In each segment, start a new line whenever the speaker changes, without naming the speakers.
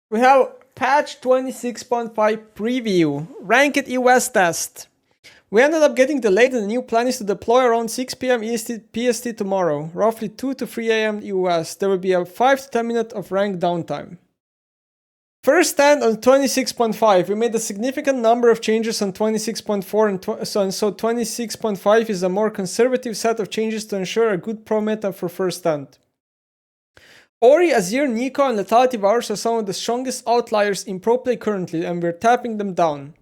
We have patch 26.5 preview, ranked US test. We ended up getting delayed and the new plan is to deploy around 6 p.m. EST, PST tomorrow, roughly 2 to 3 a.m. US. There will be a 5 to 10 minute of rank downtime. First stand on 26.5. We made a significant number of changes on 26.4 and so 26.5 is a more conservative set of changes to ensure a good pro meta for first stand. Ori, Azir, Nico, and Lethality Powers are some of the strongest outliers in pro play currently, and we're tapping them down.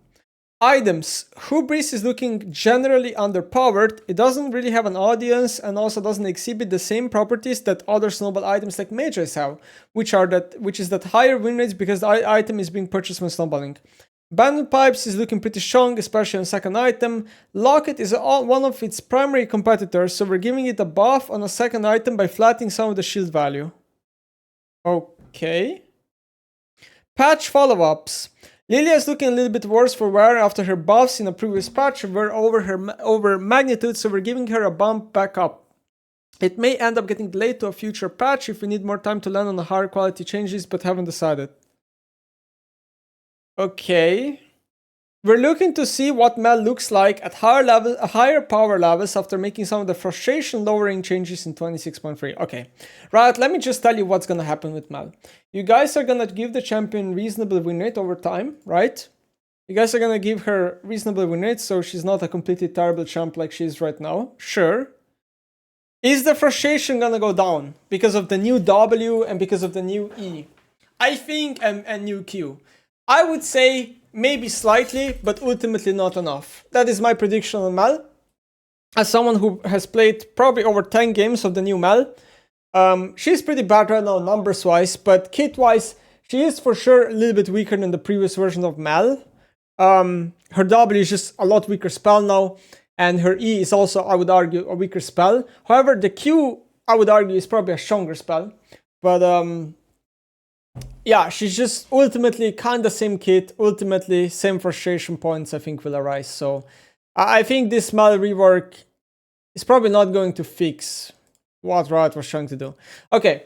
Items. Hubris is looking generally underpowered. It doesn't really have an audience and also doesn't exhibit the same properties that other snowball items like Mages have, which is that higher win rates because the item is being purchased when snowballing. Bandit Pipes is looking pretty strong, especially on second item. Locket is one of its primary competitors, so we're giving it a buff on a second item by flattening some of the shield value. Okay. Patch follow-ups. Lilia is looking a little bit worse for wear after her buffs in a previous patch were over magnitude, so we're giving her a bump back up. It may end up getting delayed to a future patch if we need more time to land on the higher quality changes, but haven't decided. Okay. We're looking to see what Mel looks like at higher power levels after making some of the frustration lowering changes in 26.3. Okay, right, let me just tell you what's gonna happen with Mel. You guys are gonna give the champion reasonable win rate over time, right? You guys are gonna give her reasonable win rate so she's not a completely terrible champ like she is right now. Sure. Is the frustration gonna go down because of the new W and because of the new E? I think, and new Q. I would say maybe slightly, but ultimately not enough. That is my prediction on Mel. As someone who has played probably over 10 games of the new Mel, she's pretty bad right now numbers-wise, but kit-wise, she is for sure a little bit weaker than the previous version of Mel. Her W is just a lot weaker spell now, and her E is also, I would argue, a weaker spell. However, the Q, I would argue, is probably a stronger spell. But, yeah, she's just ultimately kind of same kit, ultimately same frustration points I think will arise. So I think this Mel rework is probably not going to fix what Riot was trying to do. Okay,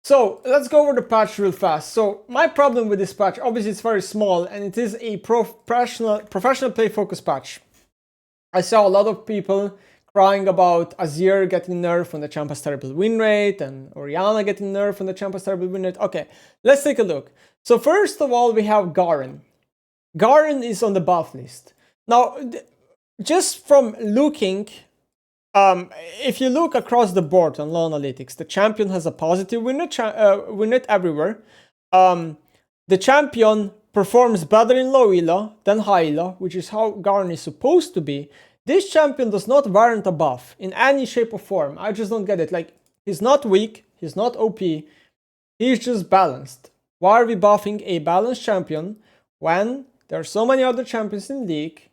so let's go over the patch real fast. So my problem with this patch, obviously it's very small and it is a professional play focused patch. I saw a lot of people crying about Azir getting nerfed when the champ has terrible win rate and Orianna getting nerfed when the champ has terrible win rate. Okay, let's take a look. So first of all, we have Garen. Garen is on the buff list. Now, just from looking, if you look across the board on low analytics, the champion has a positive win rate everywhere. The champion performs better in low elo than high elo, which is how Garen is supposed to be. This champion does not warrant a buff in any shape or form. I just don't get it. Like, he's not weak, he's not OP, he's just balanced. Why are we buffing a balanced champion when there are so many other champions in the league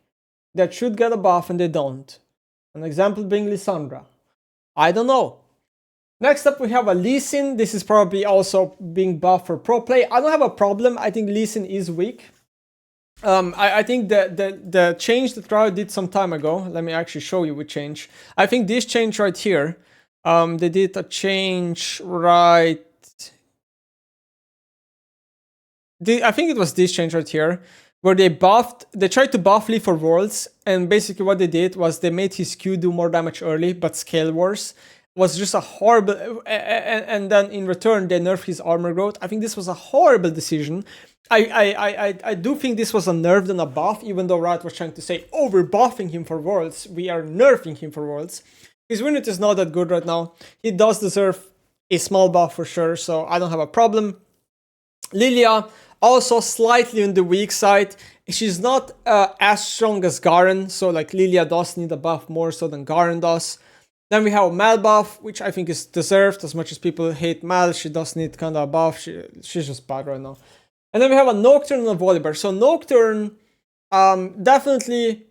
that should get a buff and they don't? An example being Lissandra. I don't know. Next up we have a Lee Sin. This is probably also being buffed for pro play. I don't have a problem. I think Lee Sin is weak. I think the change that Riot did some time ago, let me actually show you which change. I think this change right here, they did a change right... I think it was this change right here, where they tried to buff Lee for Worlds, and basically what they did was they made his Q do more damage early, but scale worse. Was just a horrible, and then in return they nerfed his armor growth. I think this was a horrible decision. I do think this was a nerf than a buff, even though Riot was trying to say, oh, we're buffing him for Worlds, we are nerfing him for Worlds. His win rate is not that good right now. He does deserve a small buff for sure, so I don't have a problem. Lilia, also slightly on the weak side. She's not as strong as Garen, so like Lilia does need a buff more so than Garen does. Then we have Mal buff, which I think is deserved. As much as people hate Mal, she does need kind of a buff. She's just bad right now. And then we have a Nocturne and a Volibear. So Nocturne, definitely,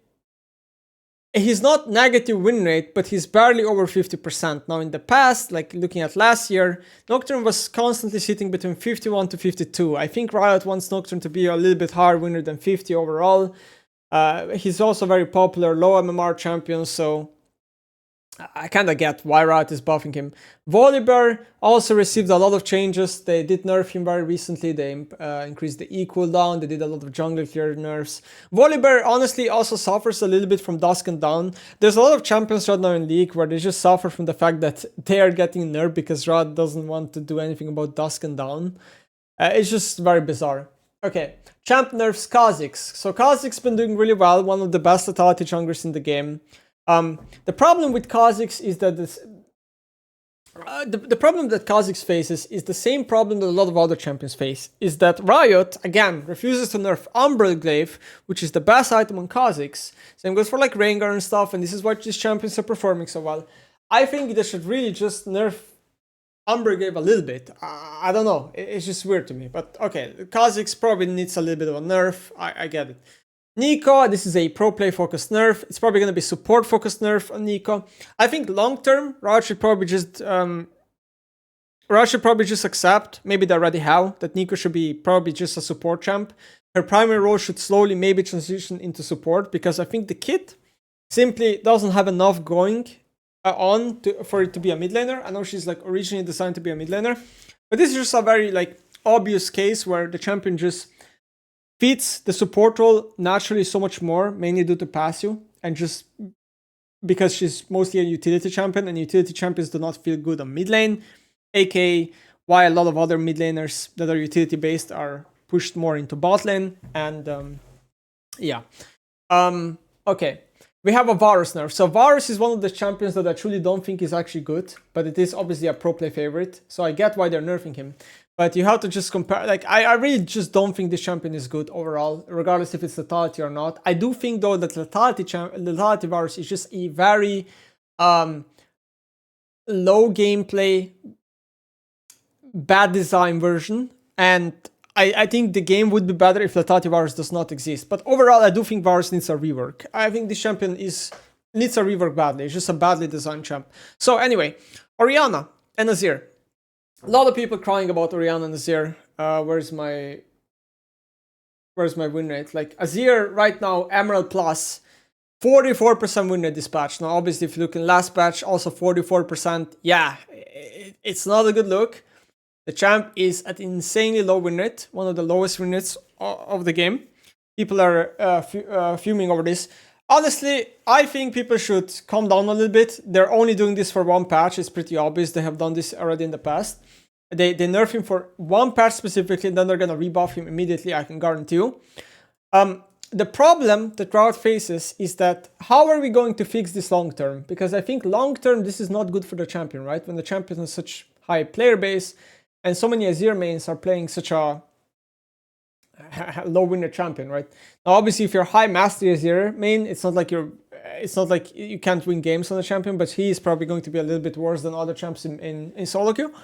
he's not negative win rate, but he's barely over 50%. Now in the past, like looking at last year, Nocturne was constantly sitting between 51 to 52. I think Riot wants Nocturne to be a little bit higher winner than 50 overall. He's also very popular, low MMR champion, so I kind of get why Riot is buffing him. Volibear also received a lot of changes. They did nerf him very recently. They increased the E cooldown. They did a lot of jungle clear nerfs. Volibear honestly also suffers a little bit from Dusk and Dawn. There's a lot of champions right now in League where they just suffer from the fact that they are getting nerfed because Riot doesn't want to do anything about Dusk and Dawn. It's just very bizarre. Okay, champ nerfs Kha'Zix. So Kha'Zix's been doing really well, one of the best lethality junglers in the game. The problem with Kha'Zix is that the problem that Kha'Zix faces is the same problem that a lot of other champions face, is that Riot, again, refuses to nerf Umbral which is the best item on Kha'Zix. Same goes for like Rengar and stuff, and this is why these champions are performing so well. I think they should really just nerf Umbral a little bit. I don't know, it's just weird to me, but okay, Kha'Zix probably needs a little bit of a nerf, I get it. Nico, this is a pro play focused nerf. It's probably going to be support focused nerf on Nico. I think long term, Riot should probably just accept, maybe they already have, that Nico should be probably just a support champ. Her primary role should slowly maybe transition into support, because I think the kit simply doesn't have enough going on for it to be a mid laner. I know she's like originally designed to be a mid laner, but this is just a very like obvious case where the champion just fits the support role naturally so much more, mainly due to passive, and just because she's mostly a utility champion, and utility champions do not feel good on mid lane, aka why a lot of other mid laners that are utility based are pushed more into bot lane. And yeah. Okay. We have a Varus nerf. So Varus is one of the champions that I truly don't think is actually good, but it is obviously a pro play favorite, so I get why they're nerfing him. But you have to just compare, like, I really just don't think this champion is good overall, regardless if it's lethality or not. I do think, though, that lethality Varus is just a very low gameplay, bad design version, and I think the game would be better if lethality Varus does not exist. But overall, I do think Varus needs a rework. I think this champion needs a rework badly. It's just a badly designed champ. So anyway, Orianna and Azir. A lot of people crying about Orianna and Azir. Where's my win rate? Like, Azir right now, Emerald Plus, 44% win rate this patch. Now, obviously, if you look in last patch, also 44%. Yeah, it's not a good look. The champ is at insanely low win rate, one of the lowest win rates of the game. People are fuming over this. Honestly, I think people should calm down a little bit. They're only doing this for one patch. It's pretty obvious. They have done this already in the past. They nerf him for one patch specifically, and then they're going to rebuff him immediately, I can guarantee you. The problem that Riot faces is that how are we going to fix this long term? Because I think long term, this is not good for the champion, right? When the champion has such high player base, and so many Azir mains are playing such a low winner champion, right? Now, obviously, if you're high mastery Azir main, it's not like you can't win games on the champion, but he is probably going to be a little bit worse than other champs in solo queue.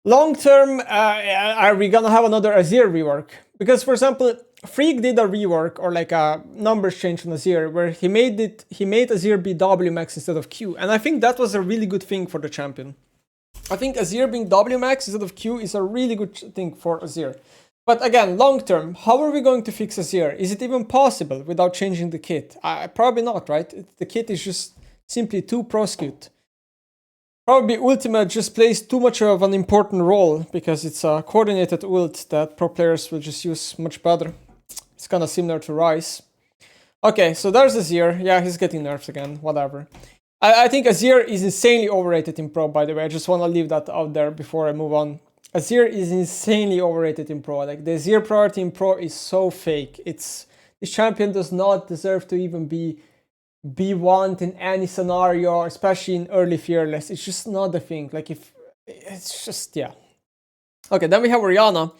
Long term, are we gonna have another Azir rework? Because, for example, Freak did a rework or like a numbers change on Azir where he made Azir be W max instead of Q, and I think that was a really good thing for the champion. I think Azir being W max instead of Q is a really good thing for Azir. But again, long term, how are we going to fix Azir? Is it even possible without changing the kit? Probably not, right? The kit is just simply too pro-skewed. Probably Ultimate just plays too much of an important role because it's a coordinated ult that pro players will just use much better. It's kind of similar to Ryze. Okay, so there's Azir. Yeah, he's getting nerfs again, whatever. I think Azir is insanely overrated in Pro, by the way. I just want to leave that out there before I move on. Azir is insanely overrated in Pro. Like, the Azir priority in Pro is so fake. This champion does not deserve to even be B1 in any scenario, especially in early Fearless. It's just not the thing. Like, it's just, yeah. Okay, then we have Orianna.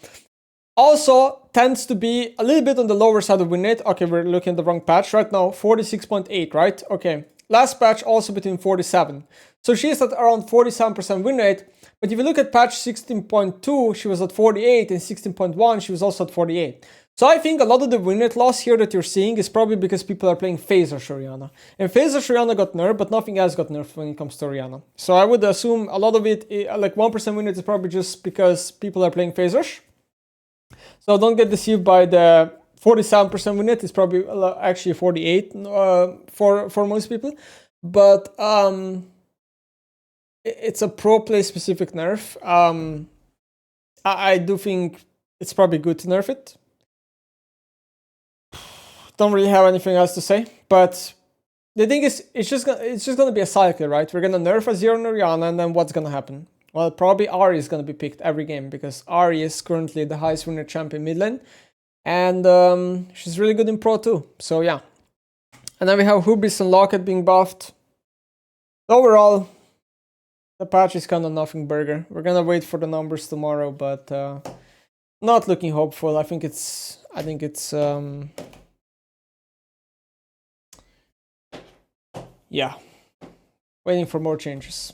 Also tends to be a little bit on the lower side of win rate. Okay, we're looking at the wrong patch right now. 46.8, right? Okay. Last patch also between 47. So she is at around 47% win rate. But if you look at patch 16.2, she was at 48, and 16.1, she was also at 48. So I think a lot of the win rate loss here that you're seeing is probably because people are playing Phasor Orianna. And Phasor Orianna got nerfed, but nothing else got nerfed when it comes to Orianna. So I would assume a lot of it, like 1% win rate, is probably just because people are playing Phasor. So don't get deceived by the 47% win rate. It's probably actually 48 for most people. but it's a pro play specific nerf. I do think it's probably good to nerf it. Don't really have anything else to say, but the thing is, it's just gonna be a cycle, right? We're gonna nerf Azir and Orianna, and then what's gonna happen? Well, probably Ahri is gonna be picked every game because Ahri is currently the highest winner champion mid lane, and she's really good in pro too. So yeah, and then we have Hubris and Locket being buffed. Overall, the patch is kind of nothing burger. We're gonna wait for the numbers tomorrow, but not looking hopeful. I think it's yeah, waiting for more changes.